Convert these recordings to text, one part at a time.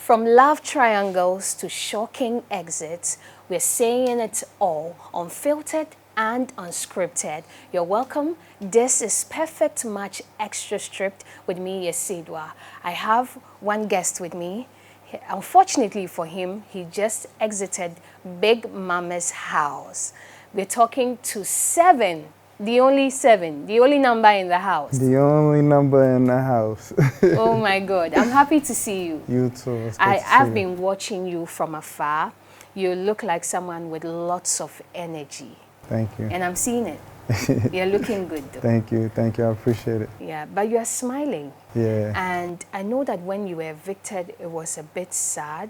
From love triangles to shocking exits, we're saying it all, unfiltered and unscripted. You're welcome. This is Perfect Match Extra Stripped with me, Yesidwa. I have one guest with me. Unfortunately for him, he just exited Big Mama's house. We're talking to seven, the only number in the house. The only number in the house. Oh my God, I'm happy to see you. You too. It's good to see I've you. been watching you from afar. You look like someone with lots of energy. Thank you. And I'm seeing it. You're looking good though. Thank you. I appreciate it. Yeah, but you're smiling. Yeah. And I know that when you were evicted, it was a bit sad.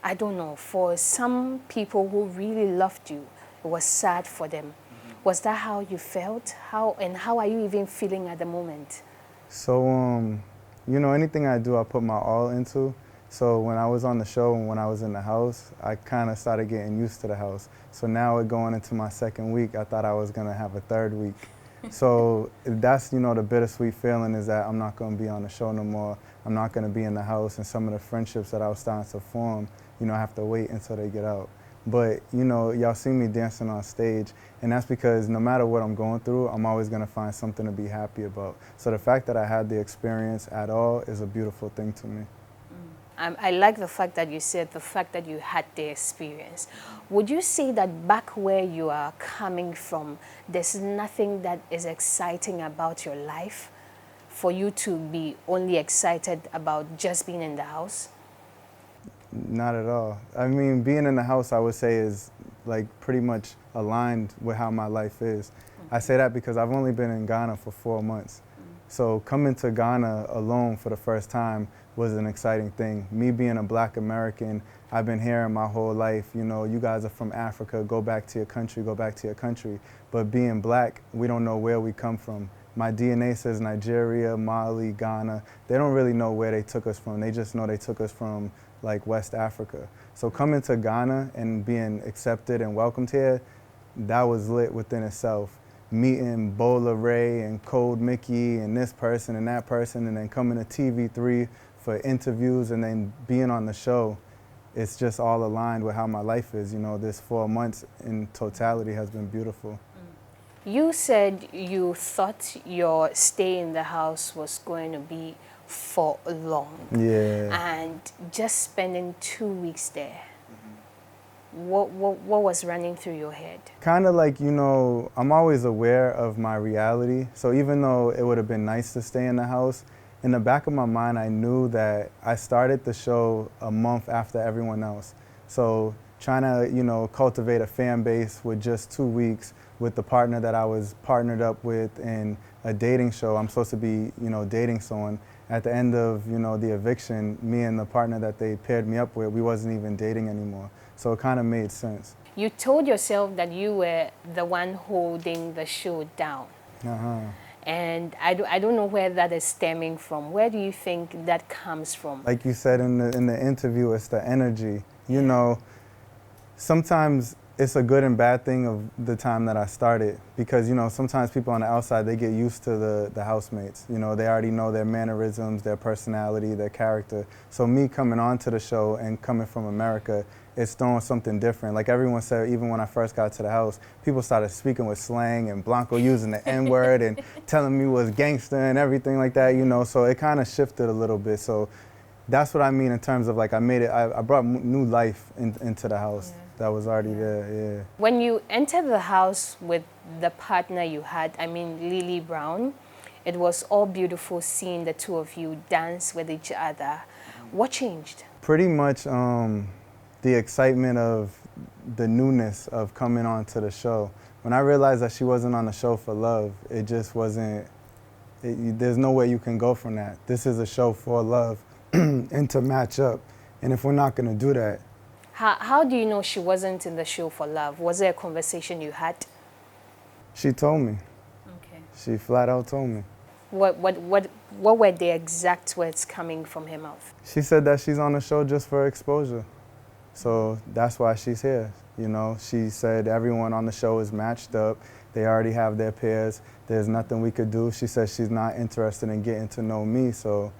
I don't know, for some people who really loved you, it was sad for them. Was that how you felt? How are you even feeling at the moment? So, you know, anything I do, I put my all into. So when I was on the show and when I was in the house, I kind of started getting used to the house. So now going into my second week, I thought I was going to have a third week. So that's, you know, the bittersweet feeling is that I'm not going to be on the show no more. I'm not going to be in the house, and some of the friendships that I was starting to form, you know, I have to wait until they get out. But, you know, y'all see me dancing on stage, and that's because no matter what I'm going through, I'm always going to find something to be happy about. So the fact that I had the experience at all is a beautiful thing to me. I like the fact that you said the fact that you had the experience. Would you say that back where you are coming from, there's nothing that is exciting about your life for you to be only excited about just being in the house? Not at all. I mean, being in the house, I would say, is like pretty much aligned with how my life is. I say that because I've only been in Ghana for 4 months. So coming to Ghana alone for the first time was an exciting thing. Me being a Black American, I've been hearing my whole life, you know, you guys are from Africa, go back to your country, go back to your country. But being Black, we don't know where we come from. My DNA says Nigeria, Mali, Ghana. They don't really know where they took us from. They just know they took us from like West Africa. So coming to Ghana and being accepted and welcomed here, that was lit within itself. Meeting Bola Ray and Cold Mickey and this person and that person, and then coming to TV3 for interviews and then being on the show, it's just all aligned with how my life is. You know, this 4 months in totality has been beautiful. You said you thought your stay in the house was going to be for long. Yeah. And just spending 2 weeks there, what was running through your head? Kind of like, you know, I'm always aware of my reality. So even though it would have been nice to stay in the house, in the back of my mind, I knew that I started the show a month after everyone else. So trying to, you know, cultivate a fan base with just 2 weeks with the partner that I was partnered up with in a dating show. I'm supposed to be, you know, dating someone. At the end of, you know, the eviction, me and the partner that they paired me up with, we wasn't even dating anymore. So it kind of made sense. You told yourself that you were the one holding the show down. And I don't know where that is stemming from. Where do you think that comes from? Like you said in the interview, it's the energy. You know, sometimes it's a good and bad thing of the time that I started, because, you know, sometimes people on the outside, they get used to the housemates. You know, they already know their mannerisms, their personality, their character. So me coming onto the show and coming from America, it's throwing something different. Like everyone said, even when I first got to the house, people started speaking with slang and Blanco using the N-word and telling me was gangster and everything like that, you know, so it kind of shifted a little bit. So that's what I mean in terms of like I brought new life into the house. That was already there, yeah. When you entered the house with the partner you had, I mean Lily Brown, it was all beautiful seeing the two of you dance with each other. What changed? Pretty much the excitement of the newness of coming onto the show. When I realized that she wasn't on the show for love, it just wasn't, there's no way you can go from that. This is a show for love and to match up. And if we're not gonna do that, How do you know she wasn't in the show for love? Was there a conversation you had? she told me. Okay. She flat out told me. What were the exact words coming from her mouth? She said that she's on the show just for exposure. So that's why she's here. You know, she said everyone on the show is matched up. They already have their pairs. There's nothing we could do. She said she's not interested in getting to know me. So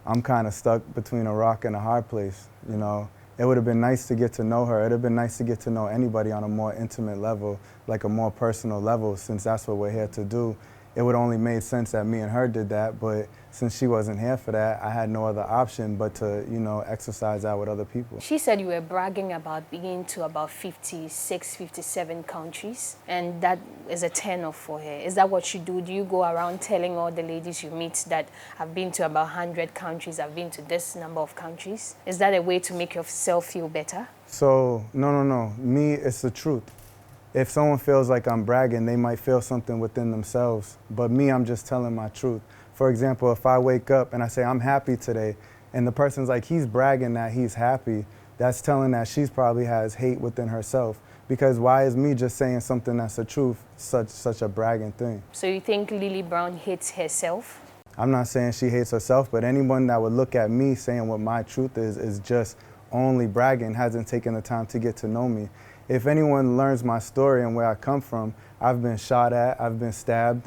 I'm kind of stuck between a rock and a hard place, you know. It would have been nice to get to know her. It would have been nice to get to know anybody on a more intimate level, like a more personal level, since that's what we're here to do. It would only made sense that me and her did that, but since she wasn't here for that, I had no other option but to, you know, exercise that with other people. She said you were bragging about being to about 56, 57 countries, and that is a turn-off for her. Is that what you do? Do you go around telling all the ladies you meet that I've been to about 100 countries, I've been to this number of countries? Is that a way to make yourself feel better? So, no. Me, it's the truth. If someone feels like I'm bragging, they might feel something within themselves. But me, I'm just telling my truth. For example, if I wake up and I say, I'm happy today, and the person's like, he's bragging that he's happy, that's telling that she's probably has hate within herself. Because why is me just saying something that's the truth such a bragging thing? So you think Lily Brown hates herself? I'm not saying she hates herself, but anyone that would look at me saying what my truth is just only bragging, hasn't taken the time to get to know me. If anyone learns my story and where I come from, I've been shot at, I've been stabbed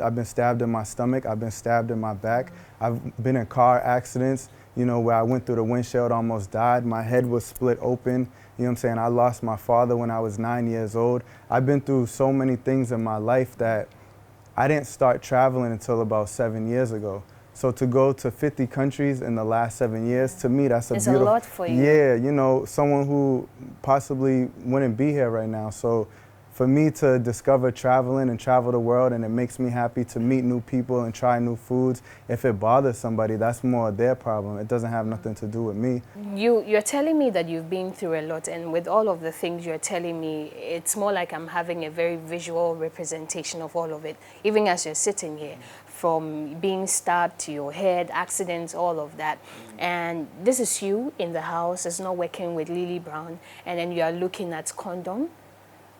in my stomach, I've been stabbed in my back, I've been in car accidents, you know, where I went through the windshield, almost died, my head was split open, you know what I'm saying? I lost my father when I was 9 years old. I've been through so many things in my life that I didn't start traveling until about 7 years ago. So to go to 50 countries in the last 7 years, to me, that's a beautiful... It's a lot for you. Yeah, you know, someone who possibly wouldn't be here right now. So for me to discover traveling and travel the world, and it makes me happy to meet new people and try new foods. If it bothers somebody, that's more their problem. It doesn't have nothing to do with me. You're telling me that you've been through a lot, and with all of the things you're telling me, it's more like I'm having a very visual representation of all of it, even as you're sitting here. From being stabbed to your head, accidents, all of that. And this is you in the house, it's not working with Lily Brown, and then you are looking at condom.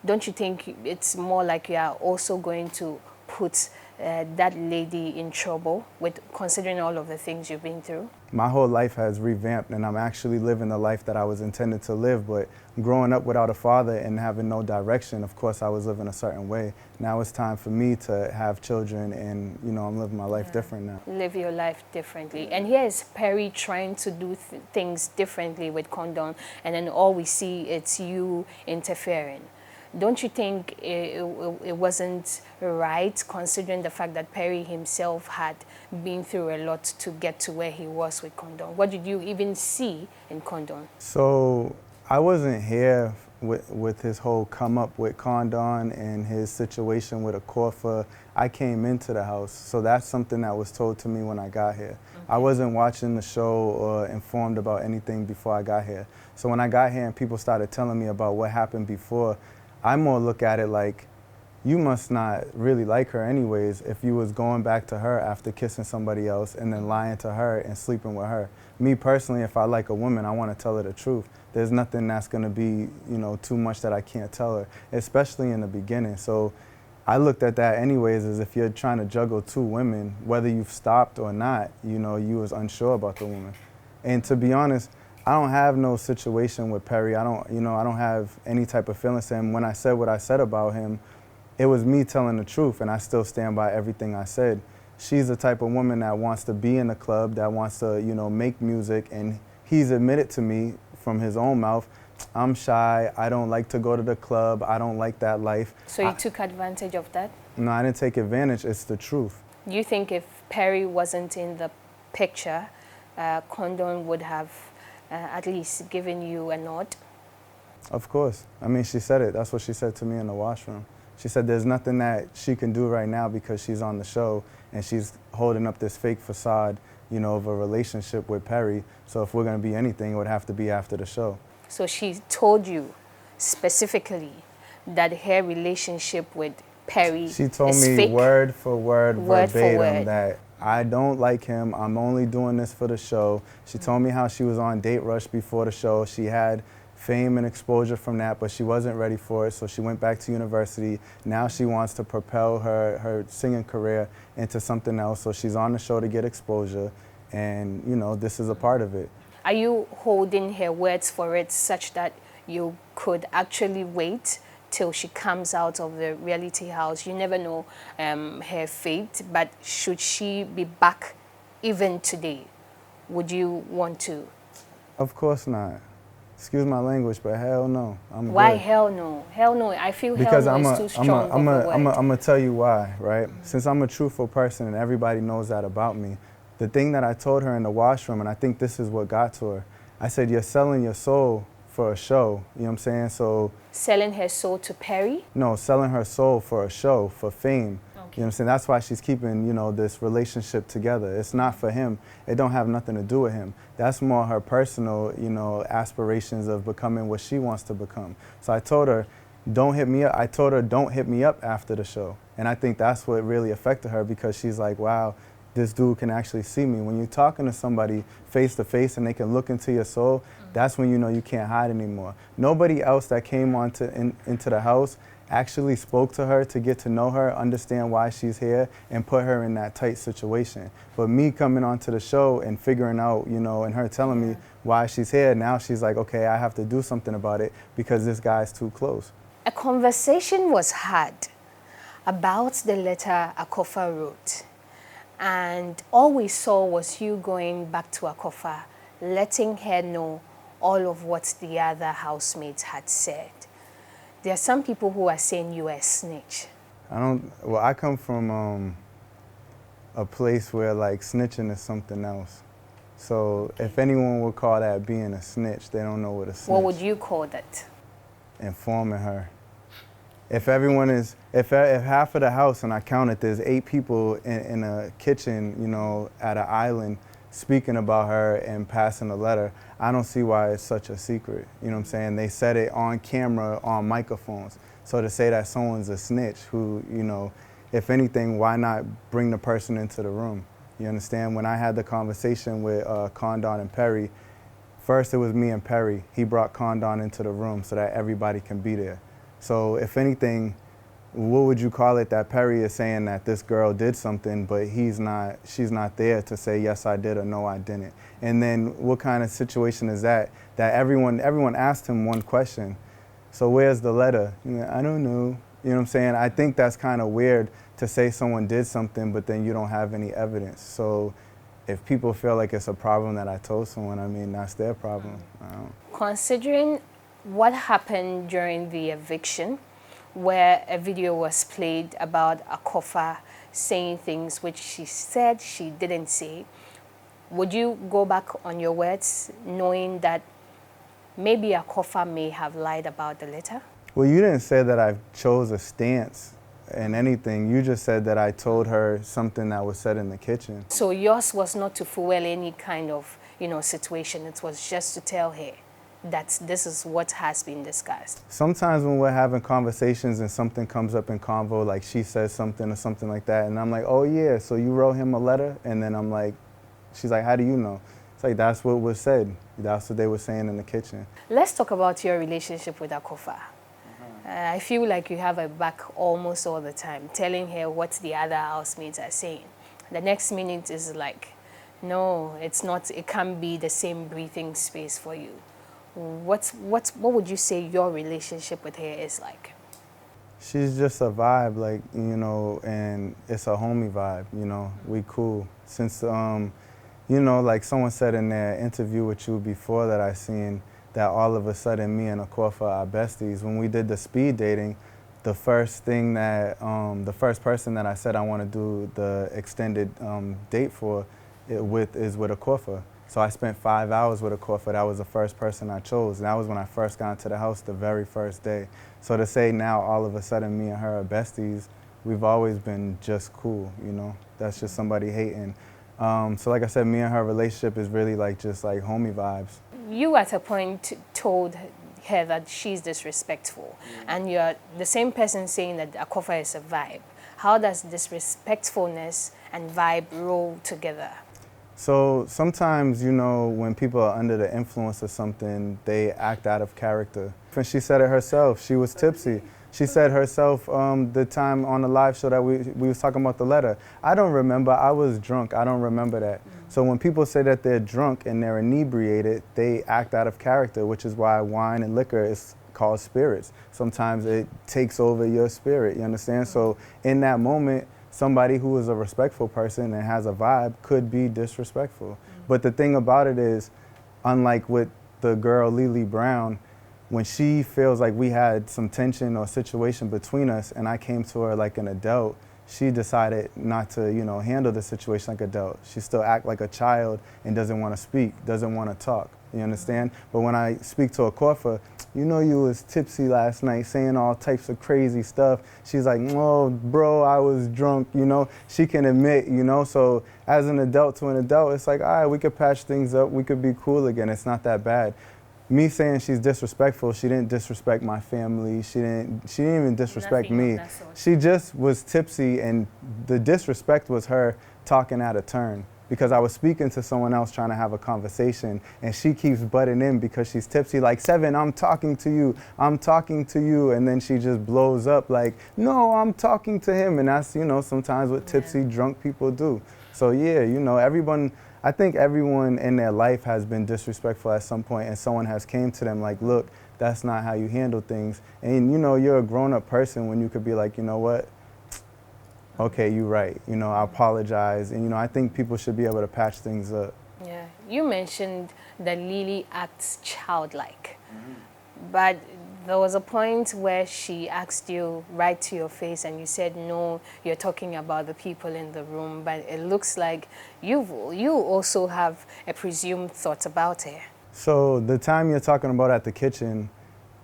Don't you think it's more like you are also going to put that lady in trouble with considering all of the things you've been through? My whole life has revamped, and I'm actually living the life that I was intended to live. But growing up without a father and having no direction, of course I was living a certain way. Now it's time for me to have children, and you know, I'm living my life different now. Live your life differently. And here is Perry trying to do things differently with condom, and then all we see it's you interfering. Don't you think it wasn't right, considering the fact that Perry himself had been through a lot to get to where he was with condom? What did you even see in condom? So I wasn't here with his whole come up with condom and his situation with Akoffa. I came into the house, so that's something that was told to me when I got here. Okay. I wasn't watching the show or informed about anything before I got here. So when I got here and people started telling me about what happened before, I more look at it like, you must not really like her anyways if you was going back to her after kissing somebody else and then lying to her and sleeping with her. Me personally, if I like a woman, I want to tell her the truth. There's nothing that's going to be, you know, too much that I can't tell her, especially in the beginning. So I looked at that anyways as if you're trying to juggle two women, whether you've stopped or not, you know, you was unsure about the woman. And to be honest, I don't have no situation with Perry. I don't have any type of feelings to him. When I said what I said about him, it was me telling the truth, and I still stand by everything I said. She's the type of woman that wants to be in the club, that wants to, you know, make music, and he's admitted to me from his own mouth, I'm shy, I don't like to go to the club, I don't like that life. So you took advantage of that? No, I didn't take advantage, it's the truth. Do you think if Perry wasn't in the picture, condom would have at least given you a nod? Of course. I mean, she said it. That's what she said to me in the washroom. She said there's nothing that she can do right now because she's on the show and she's holding up this fake facade, you know, of a relationship with Perry. So if we're going to be anything, it would have to be after the show. So she told you specifically that her relationship with Perry She told is me fake? word for word, verbatim, word. that I don't like him. I'm only doing this for the show. She told me how she was on Date Rush before the show. She had fame and exposure from that, but she wasn't ready for it, so she went back to university. Now she wants to propel her singing career into something else, so she's on the show to get exposure, and you know, this is a part of it. Are you holding her words for it such that you could actually wait till she comes out of the reality house? You never know her fate, but should she be back even today, would you want to? Of course not. Excuse my language, but hell no. I'm Why good. hell no? Hell no. I feel Because hell no is too strong of a word. I'm gonna tell you why, right? Since I'm a truthful person and everybody knows that about me, the thing that I told her in the washroom, and I think this is what got to her, I said, you're selling your soul for a show, you know what I'm saying? So Selling her soul to Perry? no, selling her soul for a show, for fame. You know what I'm saying? That's why she's keeping, you know, this relationship together. It's not for him. It don't have nothing to do with him. That's more her personal, you know, aspirations of becoming what she wants to become. So I told her, don't hit me up. I told her, don't hit me up after the show. And I think that's what really affected her, because she's like, wow, this dude can actually see me. When you're talking to somebody face to face and they can look into your soul, that's when you know you can't hide anymore. Nobody else that came into the house actually spoke to her to get to know her, understand why she's here, and put her in that tight situation. But me coming onto the show and figuring out, you know, and her telling me why she's here, now she's like, okay, I have to do something about it because this guy's too close. A conversation was had about the letter Akoffa wrote. And all we saw was you going back to Akoffa, letting her know all of what the other housemates had said. There are some people who are saying you are a snitch. I come from a place where like snitching is something else. So if anyone would call that being a snitch, they don't know what a snitch. What would you call that? Informing her. If half of the house, and I counted, there's 8 people in a kitchen, you know, at an island speaking about her and passing a letter, I don't see why it's such a secret. You know what I'm saying? They said it on camera, on microphones. So to say that someone's a snitch who, you know, if anything, why not bring the person into the room? You understand? When I had the conversation with Condon and Perry, first it was me and Perry. He brought Condon into the room so that everybody can be there. So if anything, what would you call it that Perry is saying that this girl did something, but she's not there to say, yes, I did, or no, I didn't. And then what kind of situation is that? That everyone asked him one question. So where's the letter? I don't know. You know what I'm saying? I think that's kind of weird to say someone did something, but then you don't have any evidence. So if people feel like it's a problem that I told someone, I mean, that's their problem. Considering what happened during the eviction, where a video was played about Akoffa saying things which she said she didn't say, would you go back on your words knowing that maybe Akoffa may have lied about the letter? Well, you didn't say that I chose a stance in anything. You just said that I told her something that was said in the kitchen. So yours was not to fuel any kind of, you know, situation. It was just to tell her that this is what has been discussed. Sometimes when we're having conversations and something comes up in convo, like she says something or something like that, and I'm like, oh yeah, so you wrote him a letter? And then I'm like, she's like, how do you know? It's like, that's what was said. That's what they were saying in the kitchen. Let's talk about your relationship with Akoffa. I feel like you have her back almost all the time, telling her what the other housemates are saying. The next minute is like, no, it's not, it can't be the same breathing space for you. What would you say your relationship with her is like? She's just a vibe, like, you know, and it's a homie vibe, you know, we cool. Since, you know, like someone said in their interview with you before that I seen, that all of a sudden me and Akoffa are besties. When we did the speed dating, the first thing that, the first person that I said I want to do the extended date is with Akoffa. So I spent 5 hours with Akoffa. That was the first person I chose. And that was when I first got into the house, the very first day. So to say now all of a sudden me and her are besties, we've always been just cool, you know? That's just somebody hating. So like I said, me and her relationship is really like just like homie vibes. You at a point told her that she's disrespectful, and you're the same person saying that Akoffa is a vibe. How does disrespectfulness and vibe roll together? So sometimes, you know, when people are under the influence of something, they act out of character. And she said it herself, she was tipsy. She said herself the time on the live show that we was talking about the letter. I don't remember, I was drunk, I don't remember that. So when people say that they're drunk and they're inebriated, they act out of character, which is why wine and liquor is called spirits. Sometimes it takes over your spirit, you understand? So in that moment, somebody who is a respectful person and has a vibe could be disrespectful. But the thing about it is, unlike with the girl Lily Brown, when she feels like we had some tension or situation between us and I came to her like an adult, she decided not to, handle the situation like an adult. She still act like a child and doesn't want to speak, doesn't want to talk. You understand? But when I speak to Akoffa, you was tipsy last night saying all types of crazy stuff. She's like, oh, bro, I was drunk, She can admit, So as an adult to an adult, it's like, all right, we could patch things up. We could be cool again. It's not that bad. Me saying she's disrespectful, she didn't disrespect my family. She didn't even disrespect me. She just was tipsy, and the disrespect was her talking out of turn. Because I was speaking to someone else trying to have a conversation, and she keeps butting in because she's tipsy, like, Seven, I'm talking to you, and then she just blows up like, no, I'm talking to him, and that's, sometimes what tipsy, drunk people do. So yeah, I think everyone in their life has been disrespectful at some point, and someone has came to them like, look, that's not how you handle things, and you're a grown-up person when you could be like, you know what? Okay, you're right. I apologize. And, I think people should be able to patch things up. Yeah. You mentioned that Lily acts childlike. But there was a point where she asked you right to your face and you said, no, you're talking about the people in the room. But it looks like you also have a presumed thought about her. So the time you're talking about at the kitchen,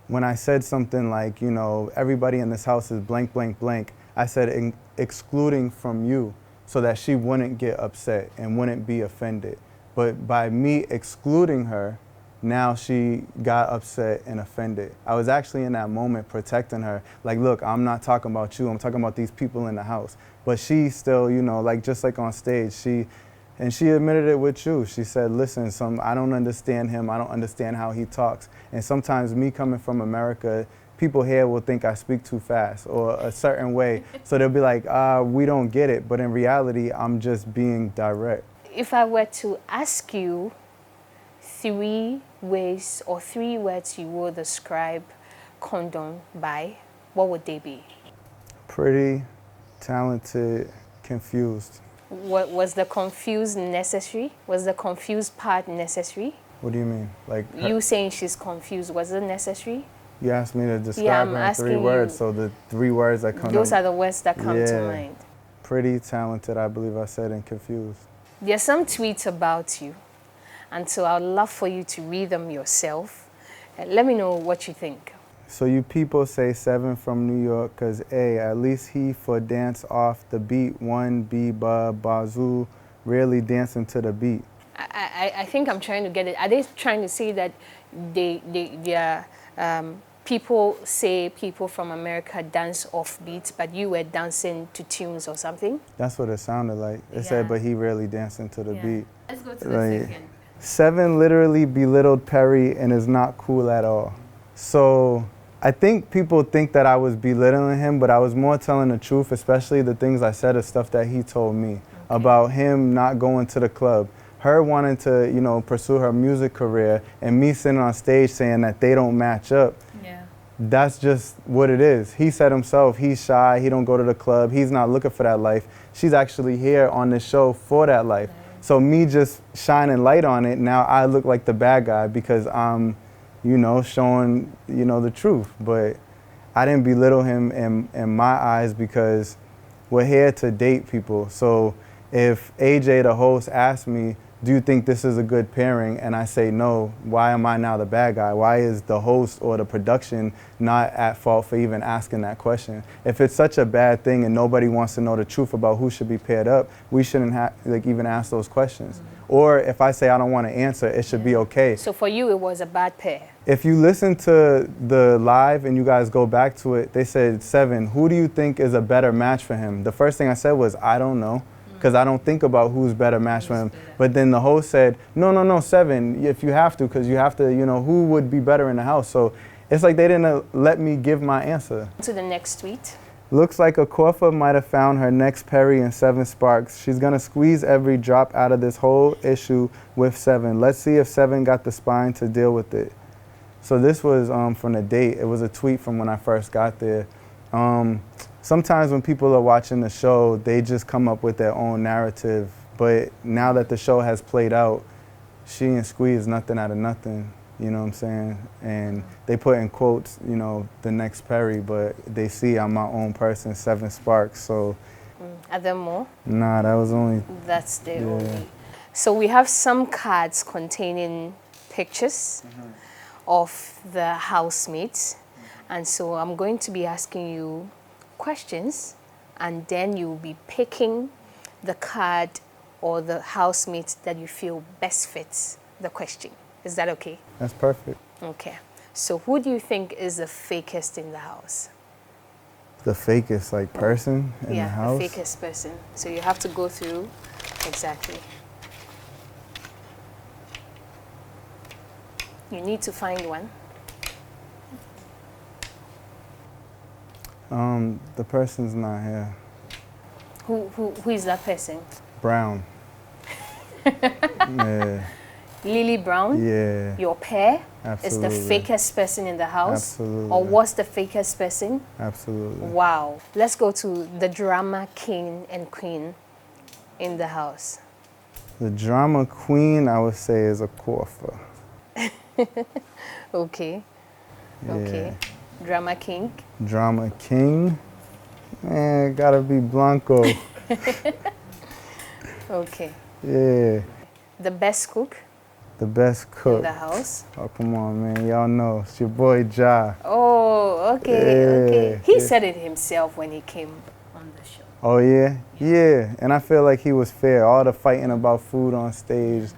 when I said something like, everybody in this house is blank, blank, blank, I said excluding from you so that she wouldn't get upset and wouldn't be offended. But by me excluding her, now she got upset and offended. I was actually in that moment protecting her. Like, look, I'm not talking about you. I'm talking about these people in the house. But she still, just like on stage, she admitted it with you. She said, listen, I don't understand him. I don't understand how he talks. And sometimes me coming from America, people here will think I speak too fast or a certain way. So they'll be like, we don't get it. But in reality, I'm just being direct. If I were to ask you 3 ways or 3 words you would describe Condom by, what would they be? Pretty, talented, confused. What was the confused necessary? Was the confused part necessary? What do you mean? Like you saying she's confused, was it necessary? You asked me to describe her in 3 words, so the 3 words that come those are the words that come to mind. Pretty, talented, I believe I said, and confused. There's some tweets about you, and so I'd love for you to read them yourself. Let me know what you think. So you people say 7 from New York, cause A, at least he for dance off the beat, 1, B, bazoo, really dancing to the beat. I think I'm trying to get it. Are they trying to say that they are, people say people from America dance off beats, but you were dancing to tunes or something? That's what it sounded like. It said, but he really dancing to the beat. Let's go to the second. 7 literally belittled Perry and is not cool at all. So I think people think that I was belittling him, but I was more telling the truth, especially the things I said is stuff that he told me about him not going to the club. Her wanting to, pursue her music career, and me sitting on stage saying that they don't match up. Yeah. That's just what it is. He said himself, he's shy, he don't go to the club, he's not looking for that life. She's actually here on this show for that life. Right. So me just shining light on it, now I look like the bad guy because I'm, showing, the truth. But I didn't belittle him in my eyes because we're here to date people. So if AJ, the host, asked me, do you think this is a good pairing? And I say no, why am I now the bad guy? Why is the host or the production not at fault for even asking that question? If it's such a bad thing and nobody wants to know the truth about who should be paired up, we shouldn't even ask those questions. Or if I say I don't want to answer, it should be okay. So for you, it was a bad pair? If you listen to the live and you guys go back to it, they said, 7, who do you think is a better match for him? The first thing I said was, I don't know. Because I don't think about who's better match for him. But then the host said, no, 7, if you have to, because you have to, who would be better in the house. So it's like they didn't let me give my answer. To the next tweet. Looks like Akoffa might have found her next Perry in 7 Sparks. She's going to squeeze every drop out of this whole issue with 7. Let's see if 7 got the spine to deal with it. So this was from the date. It was a tweet from when I first got there. Sometimes when people are watching the show, they just come up with their own narrative. But now that the show has played out, she and squeeze nothing out of nothing, you know what I'm saying? And they put in quotes, you know, the next Perry, but they see I'm my own person, 7 Sparks, so. Are there more? Nah, that was only. That's the only. So we have some cards containing pictures of the housemates. And so I'm going to be asking you questions, and then you'll be picking the card or the housemate that you feel best fits the question. Is that okay? That's perfect. Okay. So who do you think is the fakest in the house? The fakest, like, person in the house? Yeah, the fakest person. So you have to go through exactly. You need to find one. The person's not here. Who is that person? Brown. Yeah. Lily Brown? Yeah. Your pair Absolutely. is the fakest person in the house? Absolutely. Or was the fakest person? Absolutely. Wow. Let's go to the drama king and queen in the house. The drama queen, I would say, is Akoffa. Okay. Yeah. Okay. Drama king? Drama king, man, gotta be Blanco. Okay. Yeah. The best cook The best in cook. the house? Oh, come on, man. Y'all know. It's your boy Ja. Oh, okay, Yeah, okay. He yeah. said it himself when he came on the show. Oh, yeah? Yeah. And I feel like he was fair. All the fighting about food on stage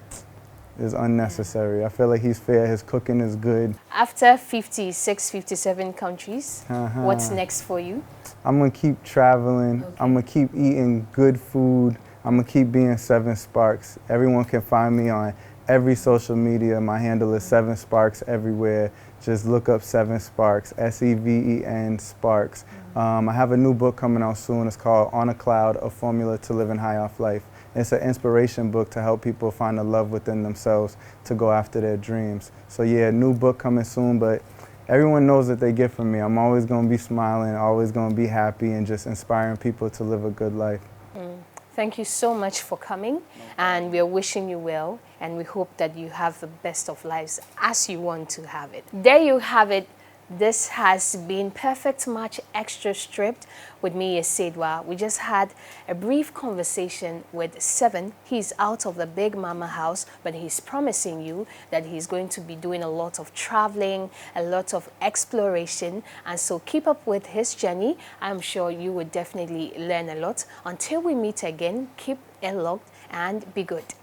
is unnecessary. I feel like he's fair. His cooking is good. After 56, 57 countries, what's next for you? I'm going to keep traveling. Okay. I'm going to keep eating good food. I'm going to keep being 7 Sparks. Everyone can find me on every social media. My handle is 7 Sparks everywhere. Just look up 7 Sparks, S-E-V-E-N Sparks. I have a new book coming out soon. It's called On a Cloud, A Formula to Living High Off Life. It's an inspiration book to help people find the love within themselves to go after their dreams. So yeah, new book coming soon, but everyone knows that they get from me. I'm always going to be smiling, always going to be happy, and just inspiring people to live a good life. Thank you so much for coming, and we are wishing you well, and we hope that you have the best of lives as you want to have it. There you have it. This has been Perfect Match Extra Stripped with me, Esedwa. We just had a brief conversation with 7. He's out of the Big Mama house, but he's promising you that he's going to be doing a lot of traveling, a lot of exploration, and so keep up with his journey. I'm sure you would definitely learn a lot. Until we meet again, keep it locked and be good.